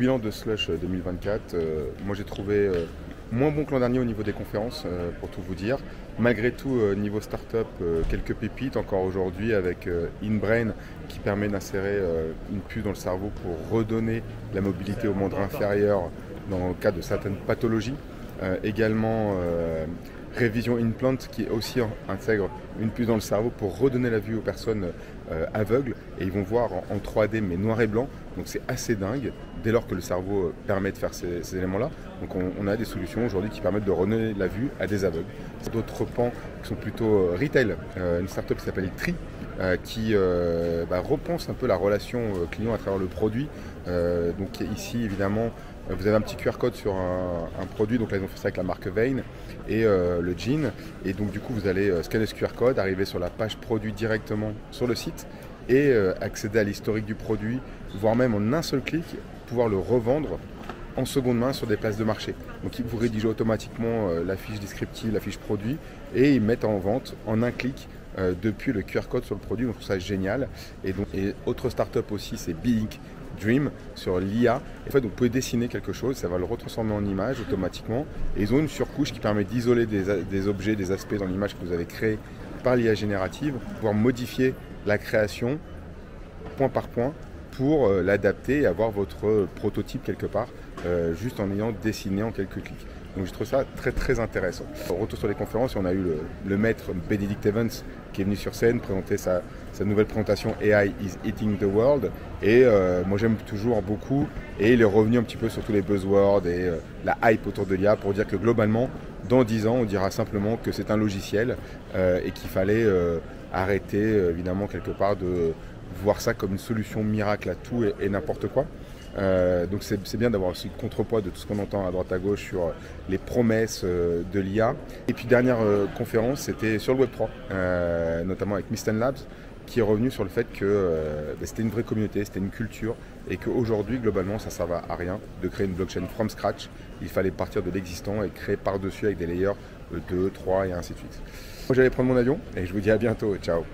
bilan de Slush 2024, moi j'ai trouvé moins bon que l'an dernier au niveau des conférences, pour tout vous dire. Malgré tout, niveau startup, quelques pépites encore aujourd'hui avec InBrain qui permet d'insérer une puce dans le cerveau pour redonner la mobilité au membre inférieur dans le cas de certaines pathologies. Également, Revision Implant qui aussi intègre une puce dans le cerveau pour redonner la vue aux personnes aveugles, et ils vont voir en 3D mais noir et blanc, donc c'est assez dingue dès lors que le cerveau permet de faire ces éléments-là. Donc on a des solutions aujourd'hui qui permettent de redonner la vue à des aveugles. D'autres pans qui sont plutôt retail, une startup qui s'appelle Tri, qui repense un peu la relation client à travers le produit. Donc ici évidemment vous avez un petit QR code sur un produit, donc là ils ont fait ça avec la marque Vane et le jean, et donc du coup vous allez scanner ce QR code, arriver sur la page produit directement sur le site et accéder à l'historique du produit, voire même en un seul clic pouvoir le revendre en seconde main sur des places de marché. Donc ils vous rédigent automatiquement la fiche descriptive, la fiche produit, et ils mettent en vente en un clic depuis le QR code sur le produit. Donc je trouve ça génial. Et autre startup aussi, c'est Big Dream sur l'IA. En fait, vous pouvez dessiner quelque chose, ça va le retransformer en image automatiquement. Et ils ont une surcouche qui permet d'isoler des objets, des aspects dans l'image que vous avez créé par l'IA générative, pouvoir modifier la création point par point pour l'adapter et avoir votre prototype quelque part, juste en ayant dessiné en quelques clics. Donc je trouve ça très très intéressant. Retour sur les conférences, on a eu le maître Benedict Evans qui est venu sur scène présenter sa nouvelle présentation AI is Eating the World, et moi j'aime toujours beaucoup, et il est revenu un petit peu sur tous les buzzwords et la hype autour de l'IA pour dire que globalement dans 10 ans on dira simplement que c'est un logiciel, et qu'il fallait arrêter évidemment quelque part de voir ça comme une solution miracle à tout et n'importe quoi. Donc c'est bien d'avoir aussi le contrepoids de tout ce qu'on entend à droite à gauche sur les promesses de l'IA. Et puis dernière conférence, c'était sur le Web3, notamment avec Mysten Labs, qui est revenu sur le fait que c'était une vraie communauté, c'était une culture, et qu'aujourd'hui globalement ça ne servait à rien de créer une blockchain from scratch. Il fallait partir de l'existant et créer par-dessus avec des layers 2, 3 et ainsi de suite. Moi j'allais prendre mon avion et je vous dis à bientôt, ciao.